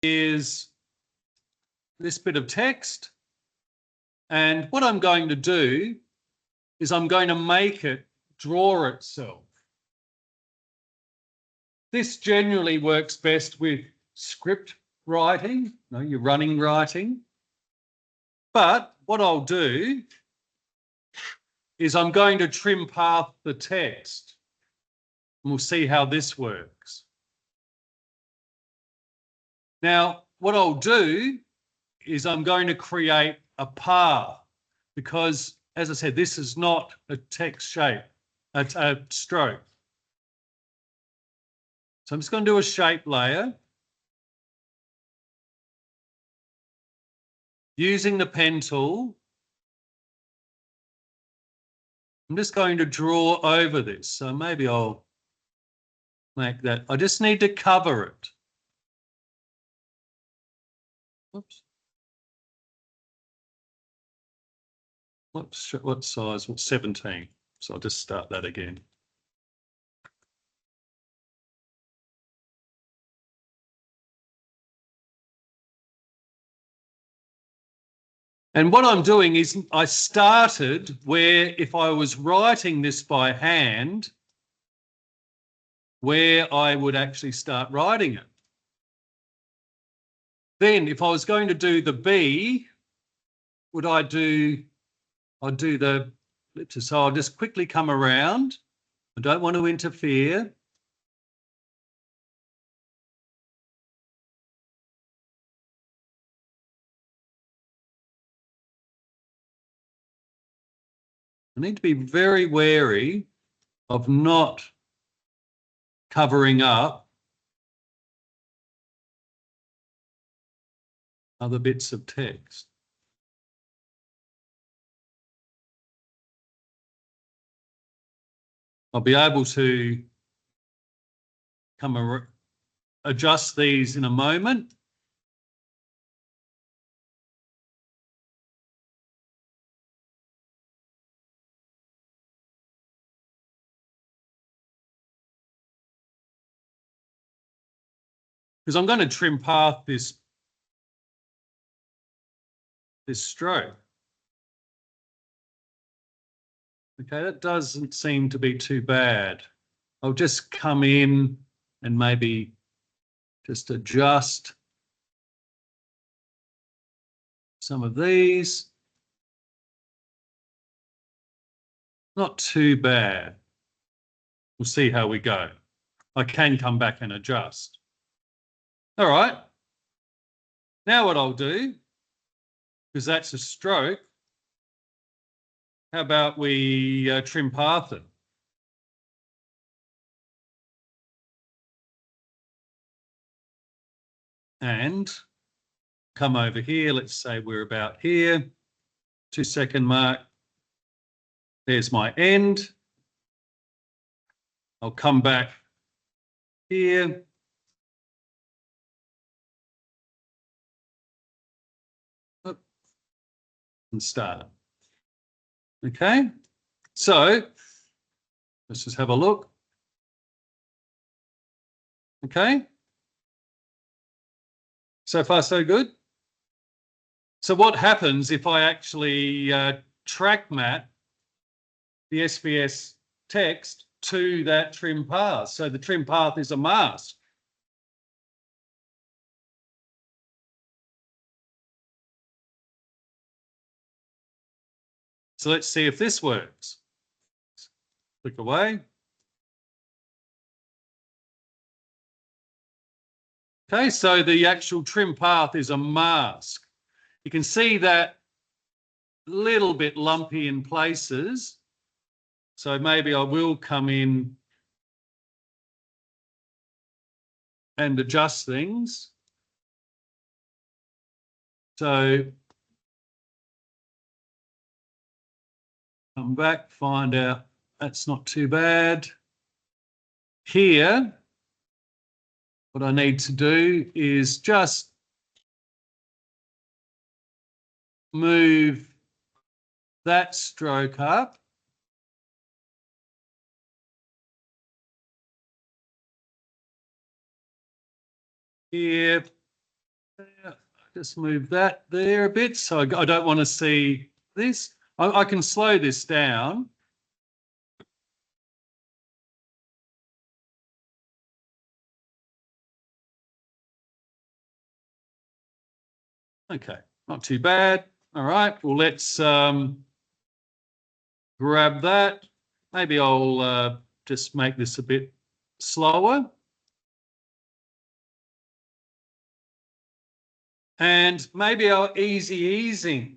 is this bit of text. And what I'm going to do is I'm going to make it draw itself. This generally works best with script writing, your running writing. But what I'll do is I'm going to trim path the text. And we'll see how this works. Now, what I'll do is I'm going to create a path because, as I said, this is not a text shape, a stroke. So I'm just going to do a shape layer. Using the pen tool, I'm just going to draw over this. So maybe I'll make that. I just need to cover it. Oops. What size? What 17? So I'll just start that again. And what I'm doing is I started where if I was writing this by hand, where I would actually start writing it. Then if I was going to do the B, I'd do the, so I'll just quickly come around. I don't want to interfere. I need to be very wary of not covering up other bits of text. I'll be able to adjust these in a moment. Because I'm going to trim path this stroke. Okay, that doesn't seem to be too bad. I'll just come in and maybe just adjust some of these. Not too bad. We'll see how we go. I can come back and adjust. All right. Now what I'll do, because that's a stroke, how about we trim path it? And come over here. Let's say we're about here. 2-second mark. There's my end. I'll come back here. And start. Okay. So let's just have a look. Okay. So far, so good. So what happens if I actually track mat the SBS text to that trim path? So the trim path is a mask. So let's see if this works. Click away. Okay, so the actual trim path is a mask. You can see that a little bit lumpy in places. So maybe I will come in and adjust things. So come back, find out that's not too bad. Here, what I need to do is just move that stroke up. Here, Just move that there a bit. So I don't want to see this. I can slow this down. Okay, not too bad. All right, well, let's grab that. Maybe I'll just make this a bit slower. And maybe our easy easing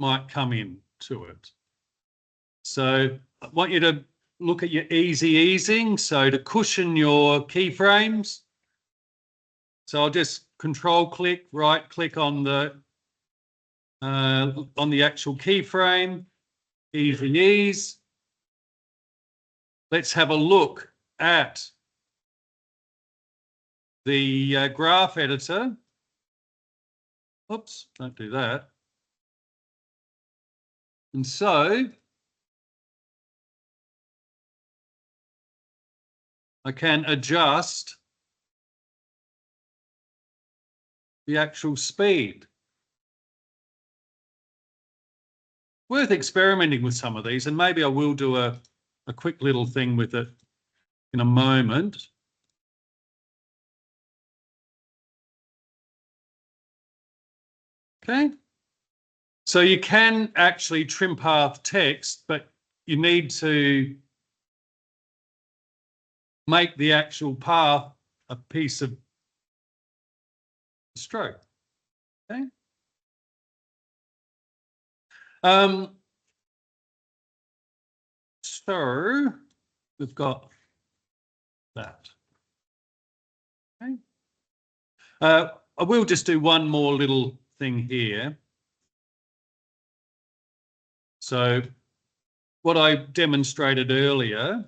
might come into it. So I want you to look at your easy easing. So to cushion your keyframes. So I'll just control click, right click on the actual keyframe, easy ease. Let's have a look at the graph editor. Oops, don't do that. And so I can adjust the actual speed. Worth experimenting with some of these, and maybe I will do a quick little thing with it in a moment. Okay. So you can actually trim path text, but you need to make the actual path a piece of stroke. Okay. So we've got that. Okay. I will just do one more little thing here. So what I demonstrated earlier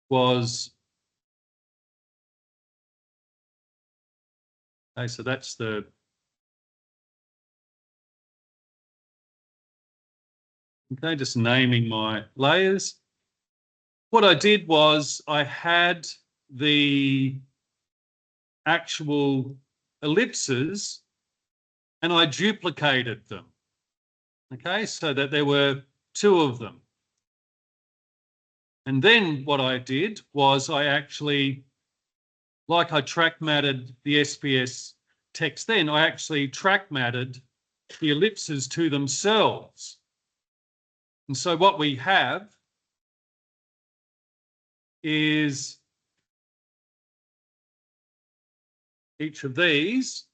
was, okay, so that's the, okay, just naming my layers. What I did was I had the actual ellipses and I duplicated them. Okay, so that there were two of them. And then what I did was I actually, like I track matted the SPS text then, I actually track matted the ellipses to themselves. And so what we have is each of these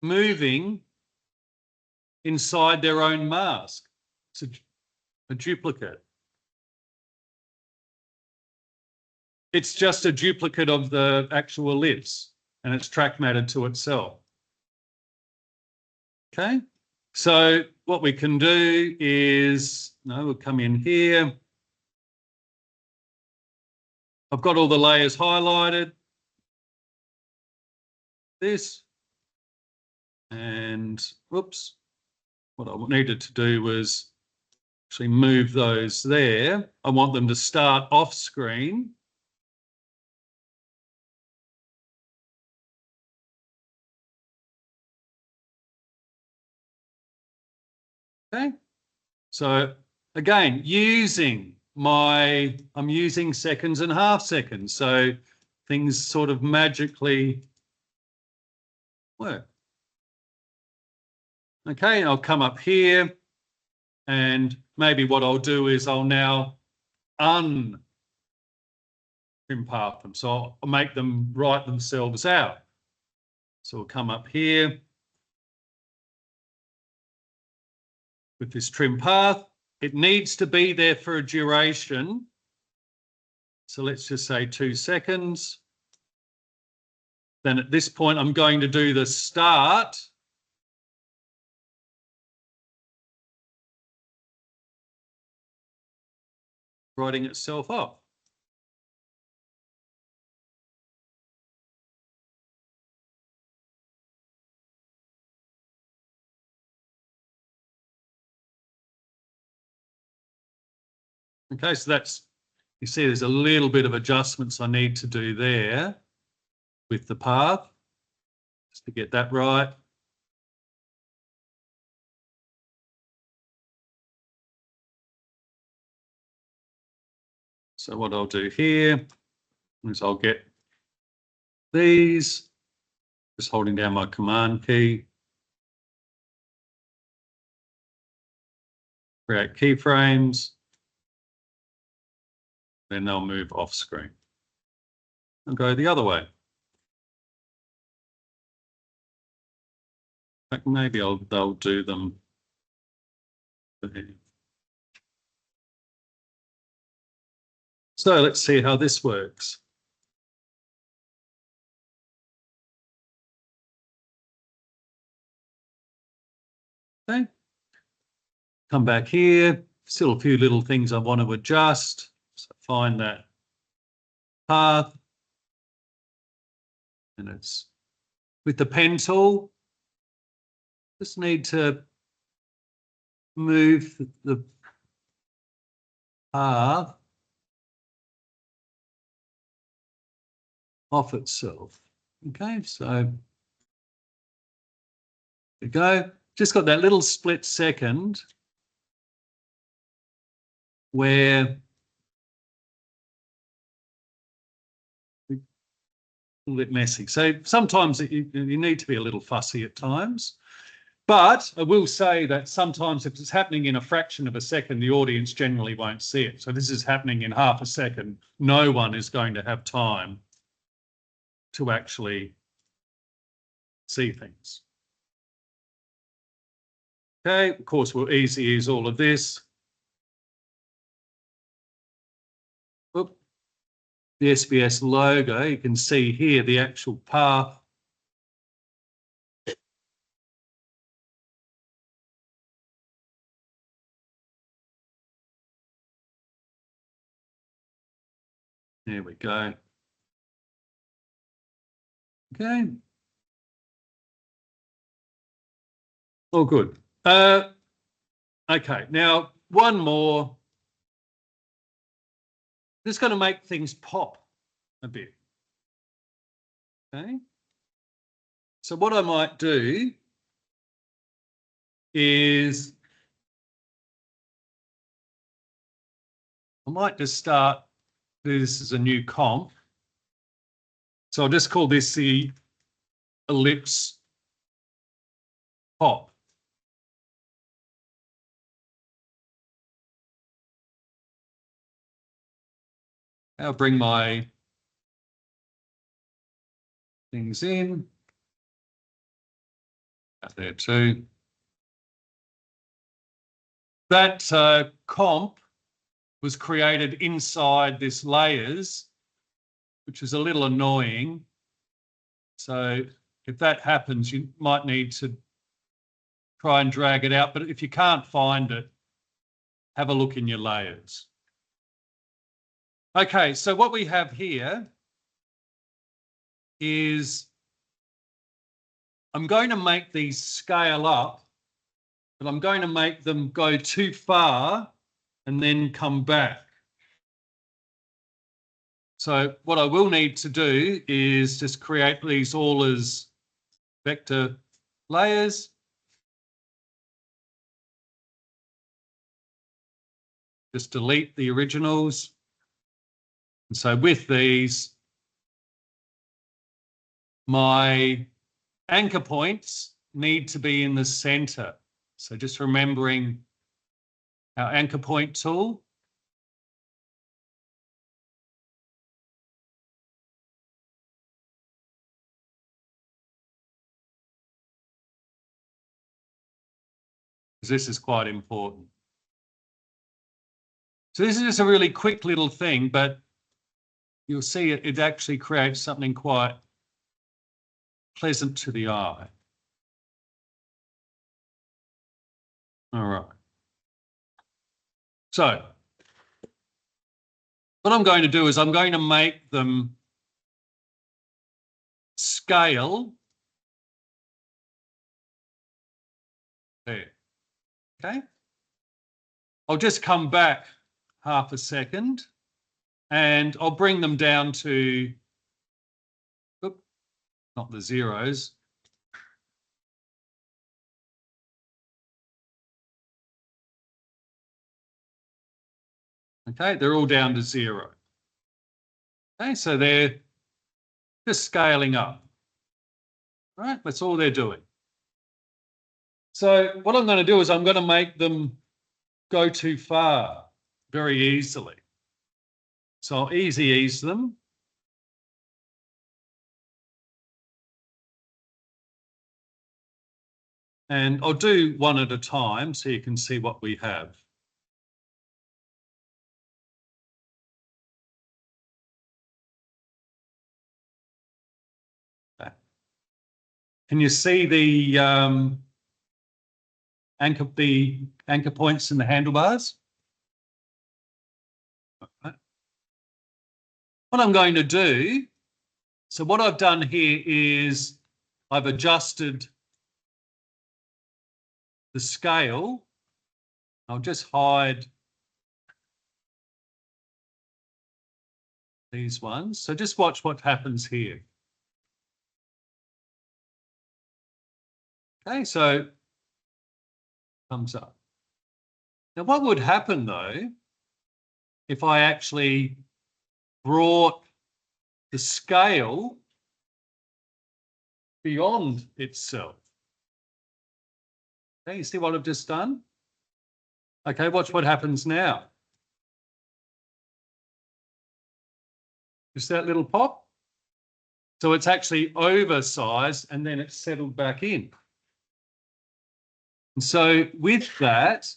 moving inside their own mask. It's a duplicate. It's just a duplicate of the actual ellipse and it's track matted to itself. Okay, so what we can do is, no, we'll come in here. I've got all the layers highlighted. This, and whoops, what I needed to do was actually move those there. I want them to start off screen. Okay, so again, I'm using seconds and half seconds, so things sort of magically work. Okay, I'll come up here and maybe what I'll do is I'll now trim path them. So I'll make them write themselves out. So we'll come up here with this trim path. It needs to be there for a duration. So let's just say 2 seconds. Then at this point, I'm going to do the start. Writing itself off. Okay, so that's, you see there's a little bit of adjustments I need to do there. with the path, just to get that right. So what I'll do here is I'll get these, just holding down my command key, create keyframes, then they'll move off screen and go the other way. Maybe they'll do them. So let's see how this works. Okay. Come back here. Still a few little things I want to adjust. So find that path. And it's with the pen tool. Just need to move the path off itself. Okay, so there we go. Just got that little split second where a little bit messy. So sometimes you need to be a little fussy at times. But I will say that sometimes if it's happening in a fraction of a second, the audience generally won't see it. So this is happening in half a second. No one is going to have time to actually see things. Okay, of course, we'll easy ease all of this. Oop. The SBS logo, you can see here the actual path. There we go. Okay. All good. Okay, now one more. This is going to make things pop a bit. Okay. So what I might do is I might just do this as a new comp. So I'll just call this the ellipse pop. I'll bring my things in. Out there too. That comp was created inside this layers, which is a little annoying. So if that happens, you might need to try and drag it out. But if you can't find it, have a look in your layers. Okay, so what we have here is I'm going to make these scale up, but I'm going to make them go too far and then come back. So what I will need to do is just create these all as vector layers. Just delete the originals. And so with these, my anchor points need to be in the center. So just remembering our anchor point tool. This is quite important. So this is just a really quick little thing, but you'll see it actually creates something quite pleasant to the eye. All right. So what I'm going to do is I'm going to make them scale there. Okay. I'll just come back half a second and I'll bring them down to not the zeros. Okay, they're all down to 0. Okay, so they're just scaling up. All right, that's all they're doing. So what I'm going to do is I'm going to make them go too far very easily. So I'll easy ease them. And I'll do one at a time so you can see what we have. Okay. Can you see the anchor points in the handlebars? Okay. What I'm going to do, so what I've done here is I've adjusted the scale. I'll just hide these ones. So just watch what happens here. Okay, so thumbs up. Now what would happen though if I actually brought the scale beyond itself? Okay, you see what I've just done? Okay, watch what happens now. Just that little pop. So it's actually oversized and then it's settled back in. And so with that,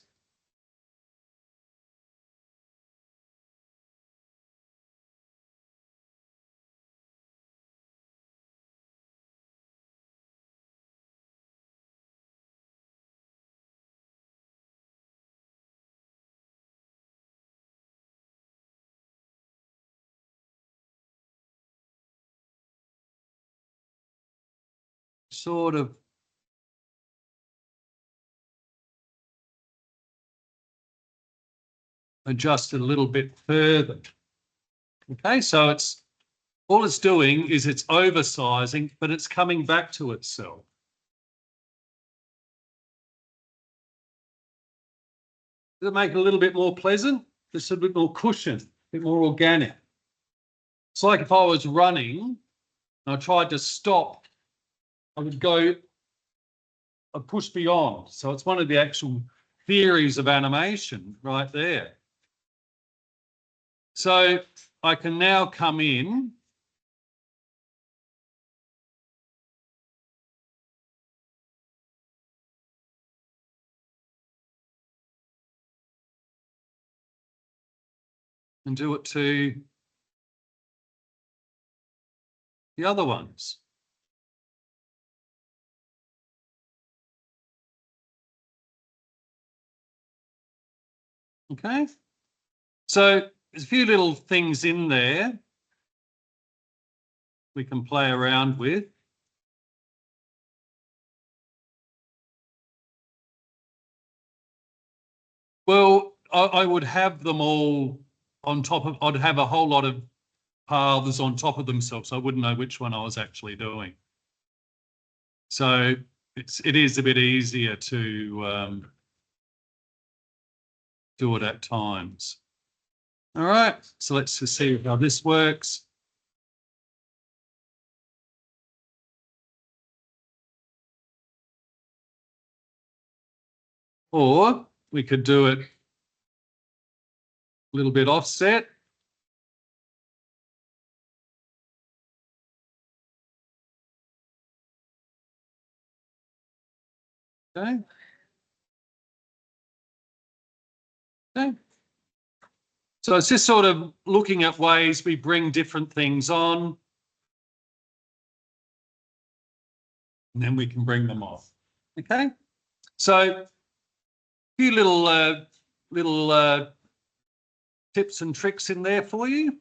sort of adjust it a little bit further. Okay, so it's all it's doing is it's oversizing, but it's coming back to itself. Does it make it a little bit more pleasant? Just a bit more cushion, a bit more organic. It's like if I was running and I tried to stop, I would go, I'd push beyond. So it's one of the actual theories of animation right there. So I can now come in and do it to the other ones. Okay, so there's a few little things in there we can play around with. Well, I would have them all on top of, I'd have a whole lot of paths on top of themselves. So I wouldn't know which one I was actually doing. So it is a bit easier to do it at times. All right, so let's just see how this works. Or we could do it a little bit offset. Okay. Okay. So it's just sort of looking at ways we bring different things on, and then we can bring them off. Okay. So a few little tips and tricks in there for you.